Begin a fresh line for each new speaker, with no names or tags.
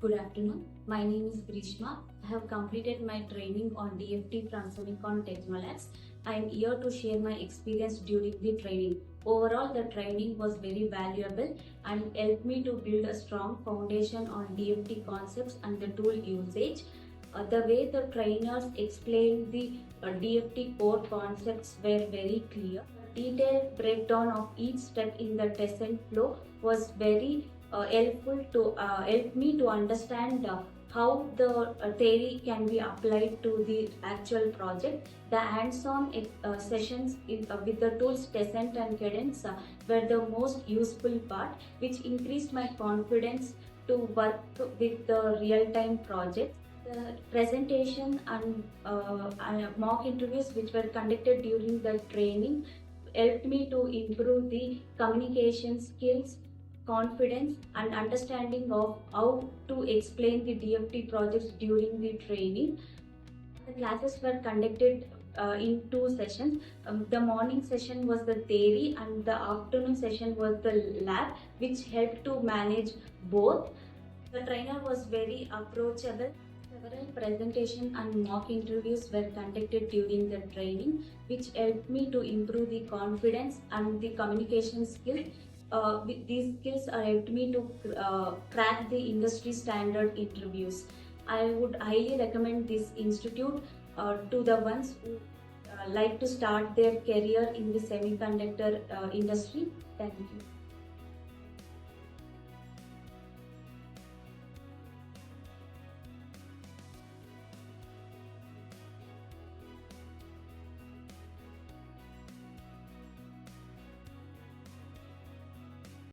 Good afternoon. My name is Greeshma. I have completed my training on DFT from Semicon Technolabs. I am here to share my experience during the training. Overall, the training was very valuable and helped me to build a strong foundation on DFT concepts and the tool usage. The way the trainers explained the DFT core concepts were very clear. The detailed breakdown of each step in the descent flow was very helpful to help me to understand how the theory can be applied to the actual project. The hands-on sessions with the tools descent and cadence were the most useful part, which increased my confidence to work with the real-time projects. The presentation and mock interviews which were conducted during the training helped me to improve the communication skills, confidence and understanding of how to explain the DFT projects during the training. The classes were conducted in two sessions. The morning session was the theory and the afternoon session was the lab, which helped to manage both. The trainer was very approachable. Several presentation and mock interviews were conducted during the training, which helped me to improve the confidence and the communication skills. These skills helped me to crack the industry standard interviews. I would highly recommend this institute to the ones who like to start their career in the semiconductor industry. Thank you.